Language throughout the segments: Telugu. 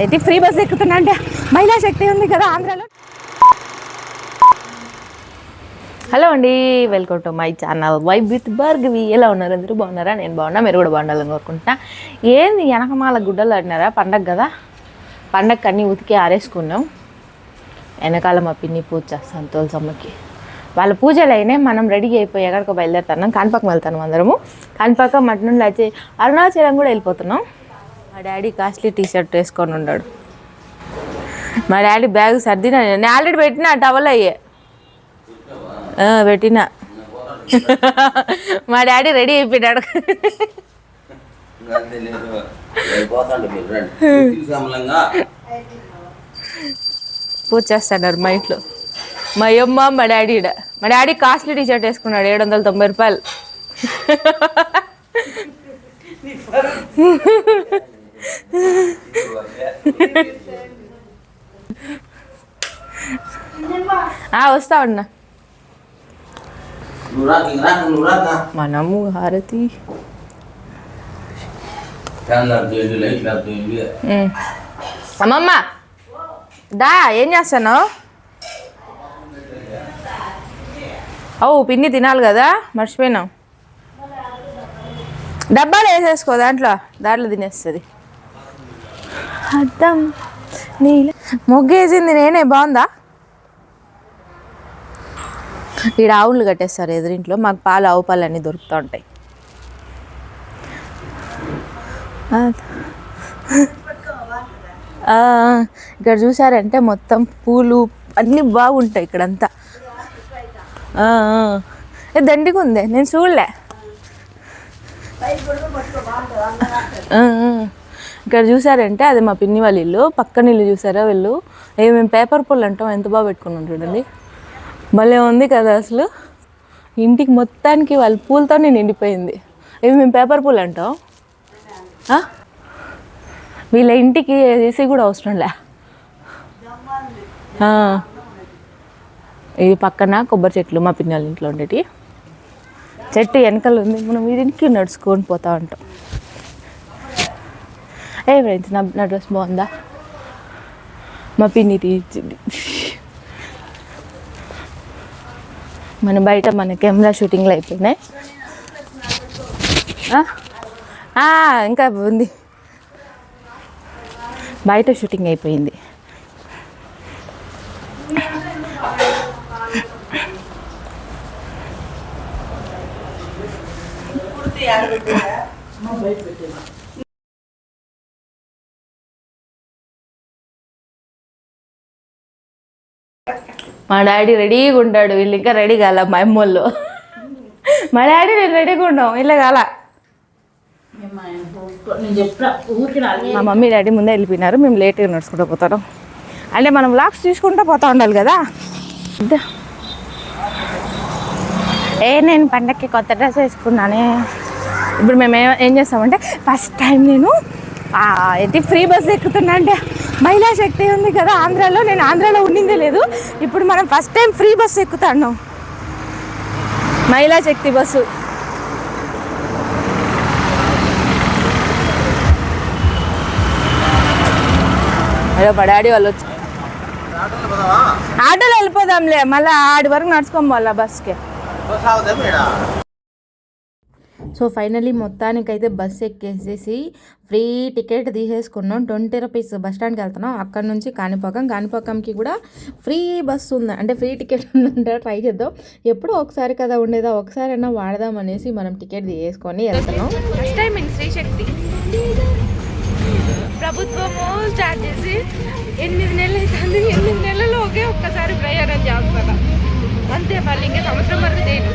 ఇది ఫ్రీ బస్ ఎక్కుతున్నా అంటే మహిళా శక్తి ఉంది కదా ఆంధ్రాలో. హలో అండి, welcome to my channel vibe with Bhargavi. ఎలా ఉన్నారు అందరూ? బాగున్నారా? నేను బాగున్నా, మీరు కూడా బాగుండాలని కోరుకుంటున్నా. ఏంది వెనకమాల గుడ్డలు ఆడినారా? పండగ కదా, పండగకి అన్నీ ఉతికి ఆరేసుకున్నాం. వెనకాల మా పిన్ని పూజ చేస్తాను తోలసమ్మకి. వాళ్ళ పూజలు అయినాయి, మనం రెడీ అయిపోయి ఎక్కడికో బయలుదేరుతున్నాం. కాణిపాకం వెళ్తాను అందరము. కాణిపాకం అటు నుండి వచ్చి అరుణాచలం కూడా వెళ్ళిపోతున్నాం. మా డాడీ కాస్ట్లీ టీ షర్ట్ వేసుకొని ఉన్నాడు. మా డాడీ బ్యాగ్ సర్దిన, నేను ఆల్రెడీ పెట్టిన టవల్ అయ్యే పెట్టిన. మా డాడీ రెడీ అయిపోయినాడు. పూజ చేస్తాడారు మా ఇంట్లో. మా అమ్మ మా డాడీ. మా డాడీ కాస్ట్లీ టీ షర్ట్ వేసుకున్నాడు, 790 రూపాయలు. వస్తా ఉన్నా. మనము హారతి అమ్మమ్మ దా, ఏం చేస్తాను? పిన్ని తినాలి కదా, మర్చిపోయినాం. డబ్బాలు వేసేసుకో, దాంట్లో తినేస్తుంది. అద్దం నీళ్ళ మొగ్గేసింది నేనే. బాగుందా? ఈడ ఆవులు కట్టేస్తారు ఎదురింట్లో. మాకు పాలు, ఆవు పాలు అన్నీ దొరుకుతూ ఉంటాయి. ఇక్కడ చూసారంటే మొత్తం పూలు అన్నీ బాగుంటాయి ఇక్కడంతా. దండిగా ఉంది, నేను చూడలే. ఇక్కడ చూసారంటే అది మా పిన్ని వాళ్ళ ఇల్లు. పక్కన ఇల్లు చూసారా వీళ్ళు? మేము పేపర్ పూలు అంటాం, ఎంత బాగా పెట్టుకున్నాం చూడండి. భలే ఉంది కదా అసలు. ఇంటికి మొత్తానికి వాళ్ళ పూలతోనే నిండిపోయింది. మేము పేపర్ పూలు అంటాం. వీళ్ళ ఇంటికి ఏసీ కూడా అవసరం లే. ఇది పక్కన కొబ్బరి చెట్లు మా పిన్ని వాళ్ళ ఇంట్లో ఉండేటి. చెట్టు వెనకాల ఉంది, మనం వీధికి నడుచుకొని పోతా ఉంటాం. ఫ్రెండ్స్, నా డ్రెస్ బాగుందా? మా పిన్ని తీర్చింది. మన బయట మన కెమెరా షూటింగ్లు అయిపోయినాయి. ఇంకా ఉంది, బయట షూటింగ్ అయిపోయింది. మా డాడీ రెడీగా ఉంటాడు, వీళ్ళు ఇంకా రెడీ కాల. మా అమ్మోళ్ళు, మా డాడీ నేను రెడీగా ఉన్నాం, ఇలా కాల. మా మమ్మీ డాడీ ముందే వెళ్ళిపోయినారు, మేము లేట్గా నడుచుకుంటూ పోతాం. అంటే మనం వ్లాగ్స్ చూసుకుంటూ పోతూ ఉండాలి కదా. నేను పండక్కి కొత్త డ్రెస్ వేసుకున్నానే. ఇప్పుడు మేము ఏం చేస్తామంటే, ఫస్ట్ టైం నేను ఫ్రీ బస్ ఎక్కుతున్నా అంటే మహిళా శక్తి ఉంది కదా ఆంధ్రాలో. నేను ఆంధ్రాలో ఉండిందే లేదు. ఇప్పుడు మనం ఫస్ట్ టైం ఫ్రీ బస్సు ఎక్కుతాను, మహిళా శక్తి బస్సు. అయ్యో మా డాడీ వాళ్ళు వచ్చి ఆటోలో వెళ్ళిపోదాంలే, మళ్ళీ ఆడి వరకు నడుచుకోం వాళ్ళ బస్కి. సో ఫైనలీ మొత్తానికైతే బస్సు ఎక్కేసేసి ఫ్రీ టికెట్ తీసేసుకున్నాం. 20 రూపీస్ బస్ స్టాండ్కి వెళ్తున్నాం. అక్కడ నుంచి కాణిపాకంకి కూడా ఫ్రీ బస్సు ఉంది, అంటే ఫ్రీ టికెట్ ఉందంటే ట్రై చేద్దాం. ఎప్పుడో ఒకసారి కదా ఉండేదా, ఒకసారైనా వాడదాం అనేసి మనం టికెట్ తీసుకొని వెళ్తున్నాం. ఫస్ట్ టైం శ్రీ శక్తి ప్రభుత్వము స్టార్ట్ చేసి 8 నెలలు అవుతుంది. 8 నెలలు ఒక్కసారి ప్రయాణం చేస్తాను అంతే. మళ్ళీ ఇంకా సంవత్సరం వరకు చేయను.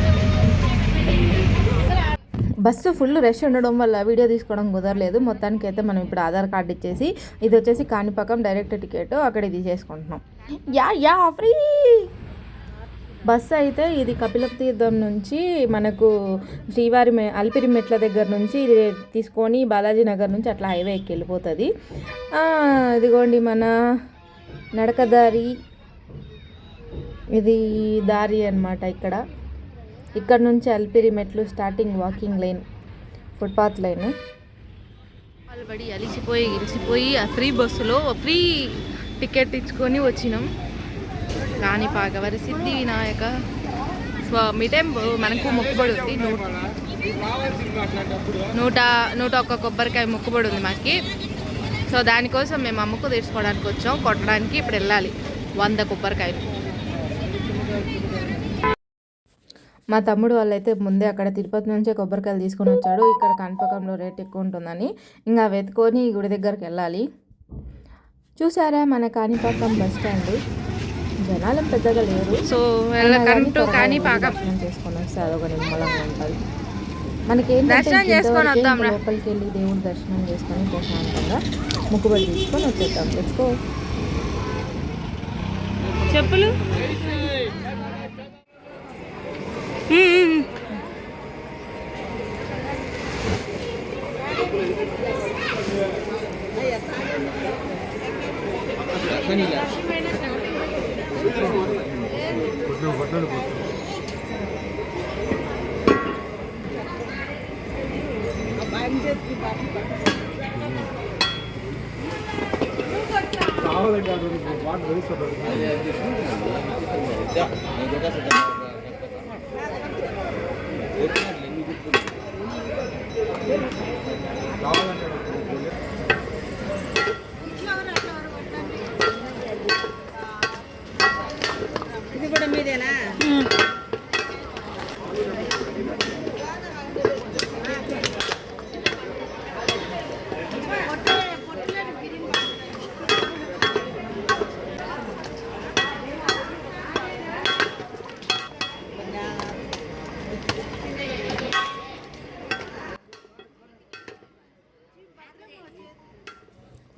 బస్సు ఫుల్ రష్ ఉండడం వల్ల వీడియో తీసుకోవడం కుదరలేదు. మొత్తానికి అయితే మనం ఇప్పుడు ఆధార్ కార్డు ఇచ్చేసి, ఇది వచ్చేసి కాణిపాకం డైరెక్ట్ టికెట్ అక్కడ తీసేసుకుంటున్నాం. ఫ్రీ బస్సు అయితే ఇది కపిలతీర్థం నుంచి మనకు శ్రీవారి అలిపిరి మెట్ల దగ్గర నుంచి ఇది తీసుకొని బాలాజీ నగర్ నుంచి అట్లా హైవే ఎక్కి వెళ్ళిపోతుంది. ఇదిగోండి మన నడకదారి, ఇది దారి అన్నమాట. ఇక్కడ నుంచి అలిపిరి మెట్లు starting, walking line, footpath line. వాళ్ళు పడి అలిసిపోయి ఆ ఫ్రీ బస్సులో ఫ్రీ టికెట్ ఇచ్చుకొని వచ్చినాం. కాణిపాక వరసిద్ధి వినాయక స్వామి టెంపుల్. మనకు మొక్కుబడి ఉంది, 101 కొబ్బరికాయ మొక్కుబడి ఉంది మాకి. సో దానికోసం మేము అమ్మకు తీసుకోవడానికి వచ్చాం, కొట్టడానికి. ఇప్పుడు వెళ్ళాలి 100 కొబ్బరికాయలు. మా తమ్ముడు వాళ్ళైతే ముందే అక్కడ తిరుపతి నుంచే కొబ్బరికాయలు తీసుకొని వచ్చాడు. ఇక్కడ కాణిపాకంలో రేట్ ఎక్కువ ఉంటుందని ఇంకా వెతుకొని గుడి దగ్గరికి వెళ్ళాలి. చూసారా మన కాణిపాకం బస్ స్టాండ్, జనాలు పెద్దగా లేరు. సో కాణిపాకం చేసుకొని వస్తే అదొక నిమ్మలంగా ఉంటుంది. మనకేంటంటే లోపలికి వెళ్ళి దేవుడు దర్శనం చేసుకొని ప్రశాంతంగా మొక్కుబడి తీసుకొని వచ్చేద్దాం. తెచ్చుకో చెప్పులు. ఇది కూడా మీదేనా?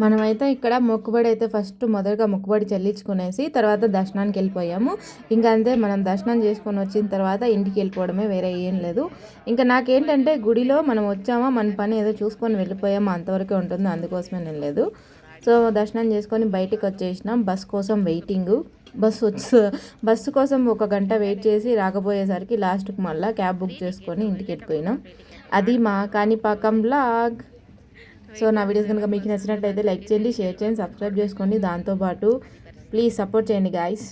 మనమైతే ఇక్కడ మొక్కుబడి అయితే మొదటగా మొక్కుబడి చెల్లించుకునేసి తర్వాత దర్శనానికి వెళ్ళిపోయాము. ఇంకా అంతే, మనం దర్శనం చేసుకొని వచ్చిన తర్వాత ఇంటికి వెళ్ళిపోవడమే, వేరే ఏం లేదు. ఇంకా నాకేంటంటే గుడిలో మనం వచ్చామా మన పని ఏదో చూసుకొని వెళ్ళిపోయామా అంతవరకే ఉంటుంది, అందుకోసమే నేను లేదు. సో దర్శనం చేసుకొని బయటికి వచ్చేసినాం. బస్ కోసం వెయిటింగ్. బస్సు కోసం 1 గంట వెయిట్ చేసి రాకపోయేసరికి లాస్ట్కి మళ్ళీ క్యాబ్ బుక్ చేసుకొని ఇంటికి వెళ్ళిపోయినాం. అది మా కాణిపాకం బ్లాగ్. సో నా వీడియోస్ కనుక మీకు నచ్చినట్లయితే లైక్ చేయండి, షేర్ చేయండి, సబ్స్క్రైబ్ చేసుకోండి. దాంతోపాటు ప్లీజ్ సపోర్ట్ చేయండి గాయ్స్.